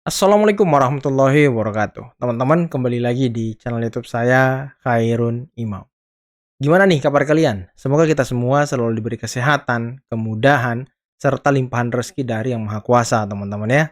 Assalamualaikum warahmatullahi wabarakatuh. Teman-teman, kembali lagi di channel YouTube saya, Khairun Imam. Gimana nih kabar kalian? Semoga kita semua selalu diberi kesehatan, kemudahan, serta limpahan rezeki dari Yang Maha Kuasa, teman-teman ya.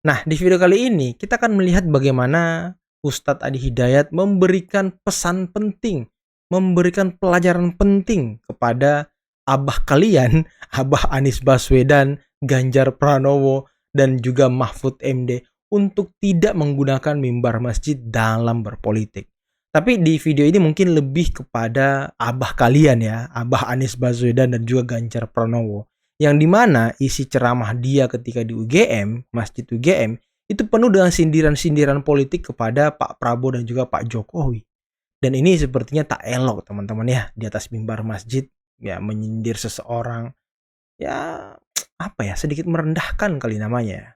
Nah, di video kali ini kita akan melihat bagaimana Ustadz Adi Hidayat memberikan pesan penting, memberikan pelajaran penting kepada abah kalian, Abah Anies Baswedan, Ganjar Pranowo, dan juga Mahfud MD untuk tidak menggunakan mimbar masjid dalam berpolitik. Tapi di video ini mungkin lebih kepada abah kalian ya, Abah Anies Baswedan dan juga Ganjar Pranowo. Yang dimana isi ceramah dia ketika di UGM, Masjid UGM, itu penuh dengan sindiran-sindiran politik kepada Pak Prabowo dan juga Pak Jokowi. Dan ini sepertinya tak elok teman-teman ya, di atas mimbar masjid ya menyindir seseorang. Ya apa ya, sedikit merendahkan kali namanya.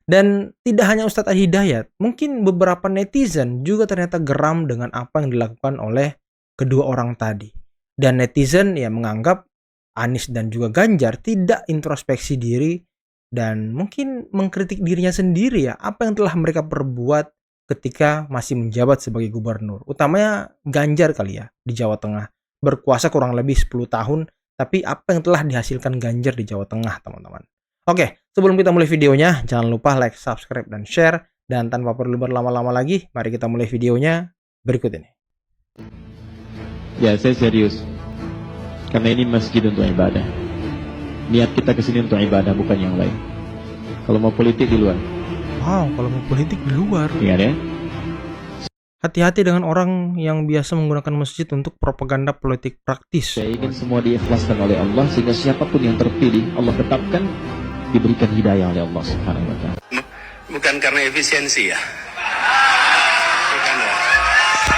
Dan tidak hanya Ustadz Hidayat, mungkin beberapa netizen juga ternyata geram dengan apa yang dilakukan oleh kedua orang tadi. Dan netizen ya menganggap Anies dan juga Ganjar tidak introspeksi diri dan mungkin mengkritik dirinya sendiri ya, apa yang telah mereka perbuat ketika masih menjabat sebagai gubernur. Utamanya Ganjar kali ya di Jawa Tengah. Berkuasa kurang lebih 10 tahun, tapi apa yang telah dihasilkan Ganjar di Jawa Tengah, teman-teman. Oke, sebelum kita mulai videonya, jangan lupa like, subscribe, dan share. Dan tanpa perlu berlama-lama lagi, mari kita mulai videonya berikut ini. Ya, saya serius. Karena ini masjid untuk ibadah. Niat kita kesini untuk ibadah, bukan yang lain. Kalau mau politik di luar. Wow, kalau mau politik di luar. Ingat ya? Hati-hati dengan orang yang biasa menggunakan masjid untuk propaganda politik praktis. Saya ingin semua diikhlaskan oleh Allah, sehingga siapapun yang terpilih, Allah tetapkan, diberikan hidayah oleh Allah Subhanahu wa ta'ala. Bukan karena efisiensi ya? Bukan ya?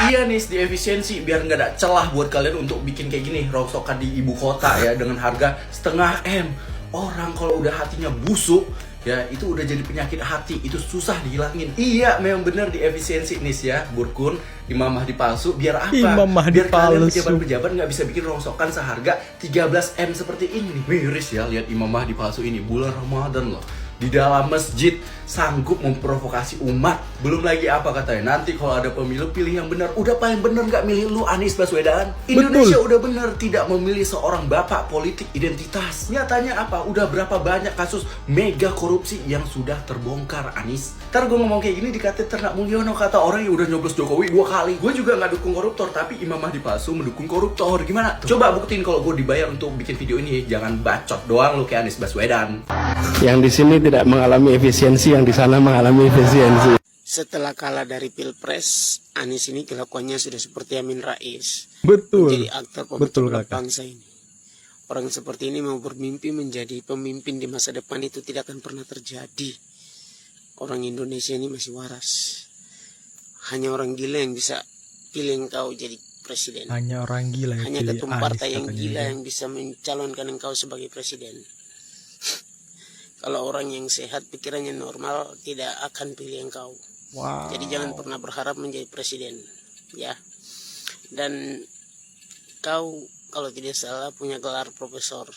Iya nih, di efisiensi biar nggak ada celah buat kalian untuk bikin kayak gini rongsokan di ibu kota ya dengan harga setengah M. Orang kalau udah hatinya busuk ya itu udah jadi penyakit hati, itu susah dihilangin. Iya, memang bener di efisiensi nih ya, Burkun, Imam Mahdi palsu. Biar apa? Imam Mahdi Biar kalian palsu. pejabat-pejabat nggak bisa bikin rongsokan seharga 13 M seperti ini nih. Miris ya lihat Imam Mahdi palsu ini bulan Ramadan loh. Di dalam masjid sanggup memprovokasi umat. Belum lagi apa katanya, nanti kalau ada pemilu pilih yang benar. Udah paling benar nggak milih lu Anies Baswedan. Indonesia udah benar tidak memilih seorang bapak politik identitas. Nyatanya apa? Udah berapa banyak kasus mega korupsi yang sudah terbongkar Anies. Ntar gue ngomong kayak gini dikata ternak Mulyono, kata orang yang udah nyoblos Jokowi 2 kali. Gue juga nggak dukung koruptor, tapi Imam Mahdi palsu mendukung koruptor. Gimana? Coba buktiin kalau gue dibayar untuk bikin video ini. Jangan bacot doang lu kayak Anies Baswedan. Yang di sini tidak mengalami efisiensi, yang di sana mengalami efisiensi. Setelah kalah dari Pilpres, Anies ini kelakuannya sudah seperti Amin Rais. Betul. Menjadi aktor Betul, pemecah Kakak. bangsa ini. Orang seperti ini mau bermimpi menjadi pemimpin di masa depan itu tidak akan pernah terjadi. Orang Indonesia ini masih waras. Hanya orang gila yang bisa pilih engkau jadi presiden. Hanya orang gila yang Hanya pilih ketum Anies partai yang katanya gila ya. yang bisa mencalonkan engkau sebagai presiden. Kalau orang yang sehat pikirannya normal tidak akan pilih engkau. Wow. Jadi jangan pernah berharap menjadi presiden, ya. Dan kau kalau tidak salah punya gelar profesor,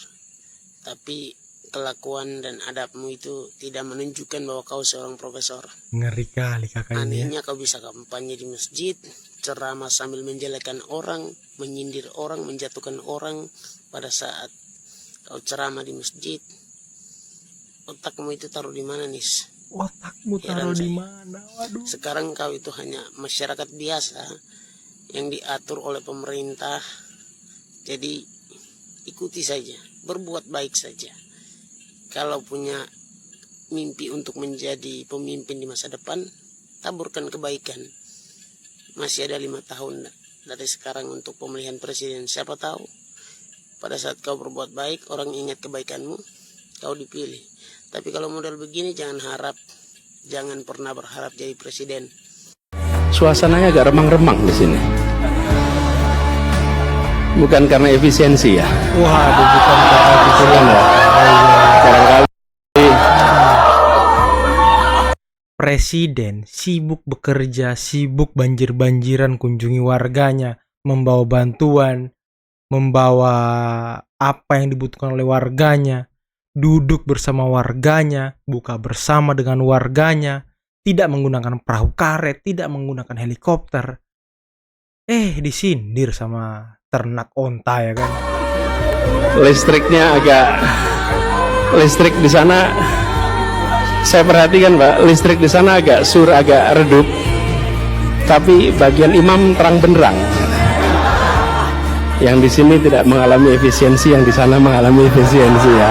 tapi kelakuan dan adabmu itu tidak menunjukkan bahwa kau seorang profesor. Ngeri kali kakak ini ya. Anehnya kau bisa kampanye di masjid, ceramah sambil menjelekkan orang, menyindir orang, menjatuhkan orang pada saat kau ceramah di masjid. Otakmu itu taruh di mana, Nis? Otakmu taruh di mana? Waduh. Sekarang kau itu hanya masyarakat biasa yang diatur oleh pemerintah. Jadi ikuti saja, berbuat baik saja. Kalau punya mimpi untuk menjadi pemimpin di masa depan, taburkan kebaikan. Masih ada 5 tahun dari sekarang untuk pemilihan presiden. Siapa tahu pada saat kau berbuat baik, orang ingat kebaikanmu, kau dipilih. Tapi kalau modal begini jangan pernah berharap jadi presiden. Suasananya agak remang-remang di sini. Bukan karena efisiensi ya. Waduh, bukan karena Bukan ya. Barangkali Presiden sibuk bekerja, sibuk banjir-banjiran kunjungi warganya, membawa bantuan, membawa apa yang dibutuhkan oleh warganya, duduk bersama warganya, buka bersama dengan warganya, tidak menggunakan perahu karet, tidak menggunakan helikopter. Disindir sama ternak onta ya kan. Listrik di sana saya perhatikan Pak, listrik di sana agak redup, tapi bagian imam terang benderang. Yang di sini tidak mengalami efisiensi, yang di sana mengalami efisiensi ya.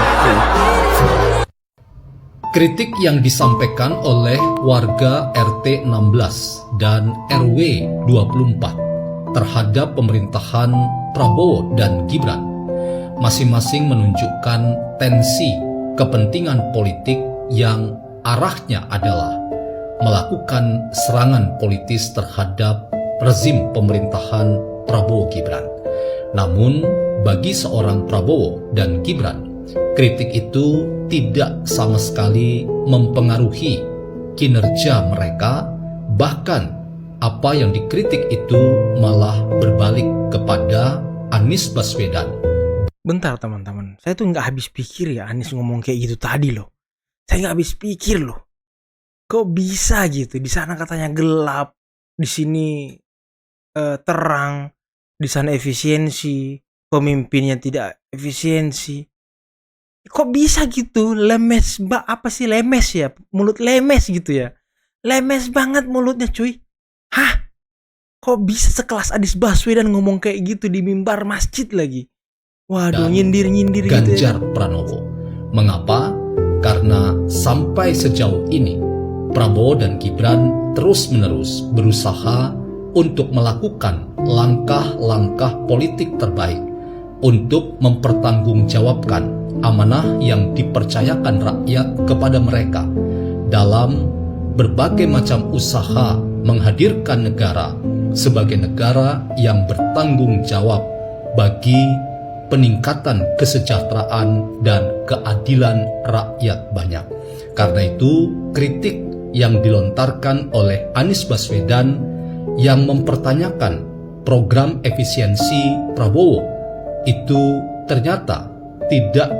Kritik yang disampaikan oleh warga RT 16 dan RW 24 terhadap pemerintahan Prabowo dan Gibran masing-masing menunjukkan tensi kepentingan politik yang arahnya adalah melakukan serangan politis terhadap rezim pemerintahan Prabowo Gibran. Namun bagi seorang Prabowo dan Gibran, kritik itu tidak sama sekali mempengaruhi kinerja mereka, bahkan apa yang dikritik itu malah berbalik kepada Anies Baswedan. Bentar teman-teman, saya tuh nggak habis pikir ya Anies ngomong kayak gitu tadi loh. Saya nggak habis pikir loh. Kok bisa gitu? Di sana katanya gelap, di sini terang, di sana efisiensi, pemimpinnya tidak efisiensi. Kok bisa gitu? Lemes, apa sih lemes ya? Mulut lemes gitu ya? Lemes banget mulutnya cuy. Hah? Kok bisa sekelas Anies Baswedan ngomong kayak gitu di mimbar masjid lagi? Waduh, nyindir-nyindir gitu ya. Ganjar Pranowo. Mengapa? Karena sampai sejauh ini Prabowo dan Gibran terus-menerus berusaha untuk melakukan langkah-langkah politik terbaik untuk mempertanggungjawabkan amanah yang dipercayakan rakyat kepada mereka dalam berbagai macam usaha menghadirkan negara sebagai negara yang bertanggung jawab bagi peningkatan kesejahteraan dan keadilan rakyat banyak. Karena itu, kritik yang dilontarkan oleh Anies Baswedan yang mempertanyakan program efisiensi Prabowo itu ternyata tidak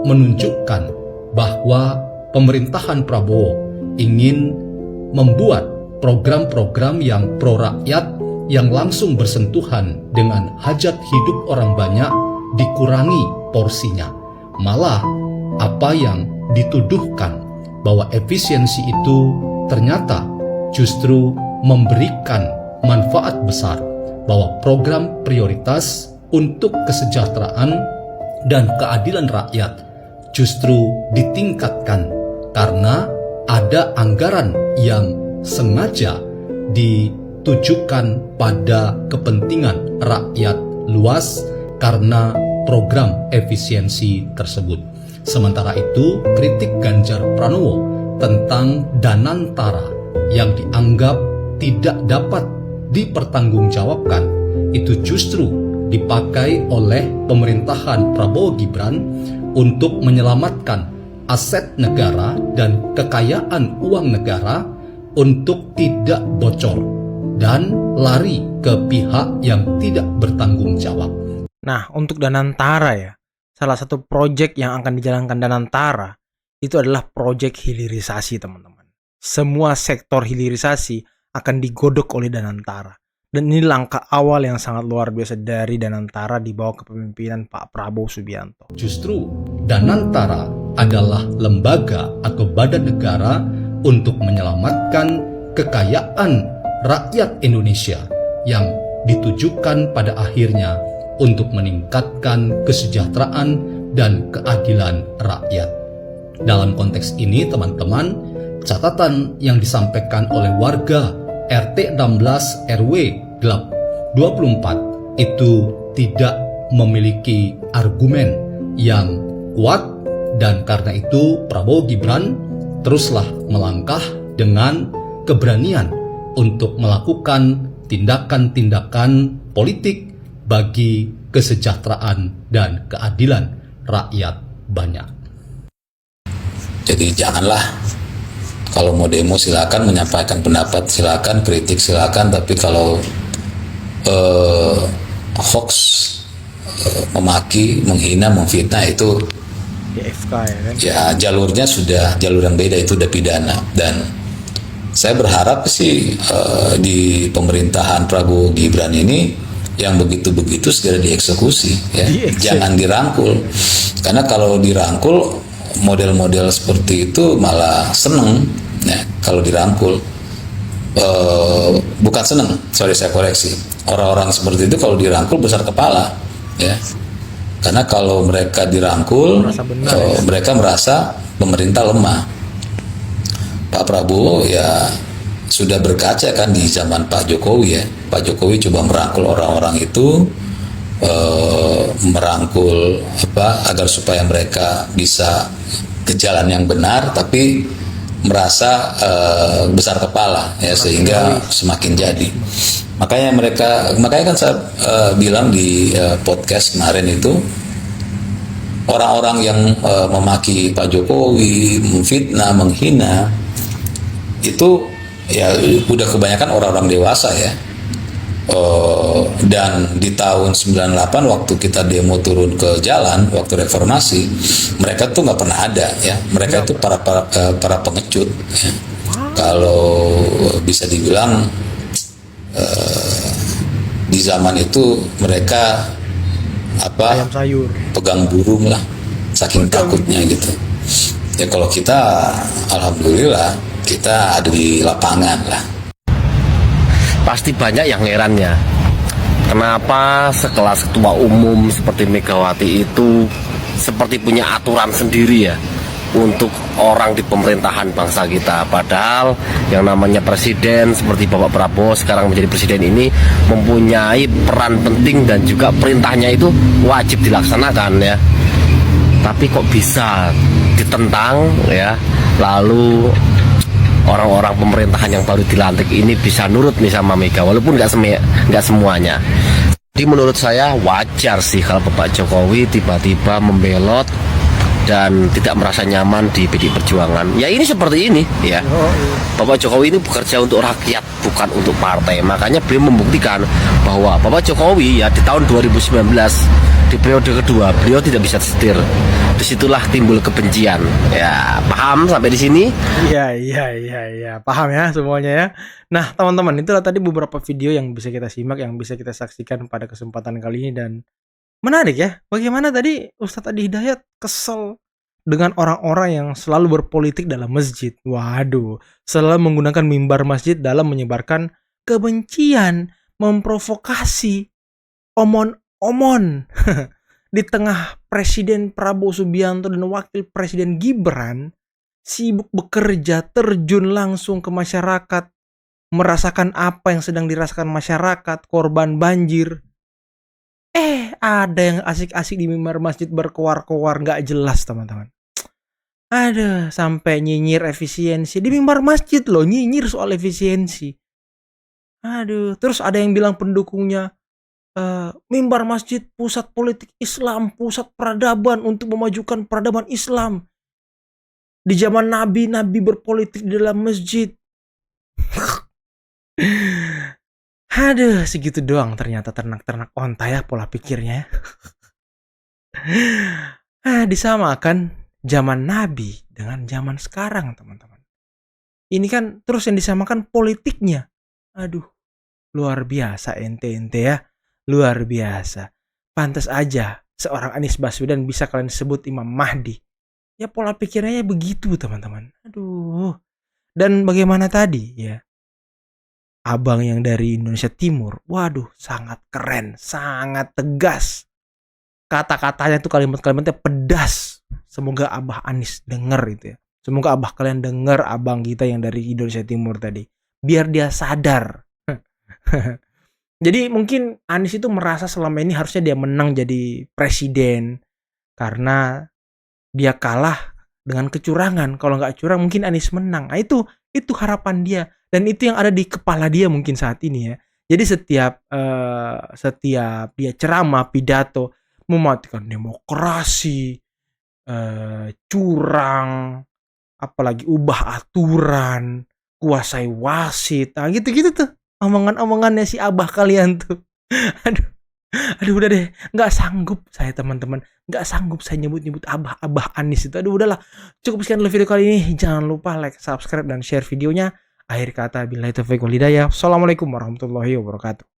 menunjukkan bahwa pemerintahan Prabowo ingin membuat program-program yang pro rakyat yang langsung bersentuhan dengan hajat hidup orang banyak dikurangi porsinya. Malah apa yang dituduhkan bahwa efisiensi itu ternyata justru memberikan manfaat besar, bahwa program prioritas untuk kesejahteraan dan keadilan rakyat justru ditingkatkan karena ada anggaran yang sengaja ditujukan pada kepentingan rakyat luas karena program efisiensi tersebut. Sementara itu, kritik Ganjar Pranowo tentang Danantara yang dianggap tidak dapat dipertanggungjawabkan itu justru dipakai oleh pemerintahan Prabowo Gibran untuk menyelamatkan aset negara dan kekayaan uang negara untuk tidak bocor dan lari ke pihak yang tidak bertanggung jawab. Nah, untuk Danantara ya, salah satu proyek yang akan dijalankan Danantara itu adalah proyek hilirisasi, teman-teman. Semua sektor hilirisasi akan digodok oleh Danantara. Dan ini langkah awal yang sangat luar biasa dari Danantara di bawah kepemimpinan Pak Prabowo Subianto. Justru Danantara adalah lembaga atau badan negara untuk menyelamatkan kekayaan rakyat Indonesia yang ditujukan pada akhirnya untuk meningkatkan kesejahteraan dan keadilan rakyat. Dalam konteks ini, teman-teman, catatan yang disampaikan oleh warga RT 16 RW 24 itu tidak memiliki argumen yang kuat, dan karena itu Prabowo Gibran teruslah melangkah dengan keberanian untuk melakukan tindakan-tindakan politik bagi kesejahteraan dan keadilan rakyat banyak. Jadi janganlah, kalau mau demo silakan, menyampaikan pendapat silakan, kritik silakan, tapi kalau hoax, memaki, menghina, memfitnah itu DFK ya kan? ya jalurnya sudah jalur yang beda, itu udah pidana. Dan Saya berharap sih di pemerintahan Prabowo Gibran ini yang begitu-begitu segera dieksekusi, ya. Jangan dirangkul, karena kalau dirangkul model-model seperti itu malah seneng, ya. Kalau dirangkul, bukan seneng, sorry saya koreksi, orang-orang seperti itu kalau dirangkul besar kepala, ya. Karena kalau mereka dirangkul, mereka merasa pemerintah lemah. Pak Prabowo ya sudah berkaca kan di zaman Pak Jokowi, ya. Pak Jokowi coba merangkul orang-orang itu, merangkul agar supaya mereka bisa ke jalan yang benar, tapi merasa besar kepala, ya, sehingga semakin jadi. Makanya kan saya bilang di podcast kemarin itu, orang-orang yang memaki Pak Jokowi, memfitnah, menghina, itu ya udah kebanyakan orang-orang dewasa, ya. Dan di tahun 98 waktu kita demo turun ke jalan waktu reformasi, mereka tuh nggak pernah ada, ya. Mereka itu para pengecut, ya. Kalau bisa dibilang di zaman itu mereka ayam sayur, pegang burung lah, saking takutnya gitu. Ya kalau kita alhamdulillah kita ada di lapangan lah. Pasti banyak yang herannya, kenapa sekelas ketua umum seperti Megawati itu seperti punya aturan sendiri, ya, untuk orang di pemerintahan bangsa kita. Padahal yang namanya presiden seperti Bapak Prabowo sekarang menjadi presiden ini mempunyai peran penting dan juga perintahnya itu wajib dilaksanakan, ya. Tapi kok bisa ditentang, ya, lalu orang-orang pemerintahan yang baru dilantik ini bisa nurut nih sama Mega, walaupun nggak semuanya. Jadi menurut saya wajar sih kalau Bapak Jokowi tiba-tiba membelot dan tidak merasa nyaman di PDI Perjuangan. Ya ini seperti ini, ya. Bapak Jokowi ini bekerja untuk rakyat, bukan untuk partai. Makanya beliau membuktikan bahwa Bapak Jokowi ya di tahun 2019 di periode kedua beliau tidak bisa setir. Disitulah timbul kebencian. Ya, paham sampai di sini? Iya, paham ya semuanya, ya. Nah, teman-teman, itulah tadi beberapa video yang bisa kita simak, yang bisa kita saksikan pada kesempatan kali ini, dan menarik, ya. Bagaimana tadi Ustadz Adi Hidayat kesel dengan orang-orang yang selalu berpolitik dalam masjid. Waduh, selalu menggunakan mimbar masjid dalam menyebarkan kebencian, memprovokasi, omon-omon. Di tengah Presiden Prabowo Subianto dan Wakil Presiden Gibran sibuk bekerja, terjun langsung ke masyarakat, merasakan apa yang sedang dirasakan masyarakat, korban banjir. Ada yang asik-asik di mimbar masjid berkoar-koar nggak jelas, teman-teman. Ada sampai nyinyir efisiensi di mimbar masjid loh, nyinyir soal efisiensi. Aduh, terus ada yang bilang pendukungnya, mimbar masjid pusat politik Islam, pusat peradaban untuk memajukan peradaban Islam. Di zaman Nabi berpolitik di dalam masjid. Aduh, segitu doang ternyata ternak-ternak onta, ya, pola pikirnya. Disamakan zaman Nabi dengan zaman sekarang, teman-teman. Ini kan terus yang disamakan politiknya. Aduh, luar biasa ente, ya. Luar biasa. Pantas aja seorang Anies Baswedan bisa kalian sebut Imam Mahdi. Ya pola pikirnya begitu, teman-teman. Aduh. Dan bagaimana tadi, ya, abang yang dari Indonesia Timur, waduh, sangat keren, sangat tegas. Kata-katanya tuh kalimat-kalimatnya pedas. Semoga Abah Anies denger itu, ya. Semoga abah kalian denger abang kita yang dari Indonesia Timur tadi. Biar dia sadar. Jadi mungkin Anies itu merasa selama ini harusnya dia menang jadi presiden karena dia kalah dengan kecurangan. Kalau nggak curang mungkin Anies menang. Nah, itu harapan dia, dan itu yang ada di kepala dia mungkin saat ini, ya. Jadi setiap dia ceramah, pidato, mematikan demokrasi, curang, apalagi ubah aturan, kuasai wasit, nah gitu-gitu tuh. Omongan-omongannya si abah kalian tuh. Aduh udah deh, nggak sanggup saya, teman-teman, nggak sanggup saya nyebut abah Anies itu. Aduh udahlah, cukup sekian dulu video kali ini. Jangan lupa like, subscribe, dan share videonya Akhir kata, billahi taufiq wal hidayah. Assalamualaikum warahmatullahi wabarakatuh.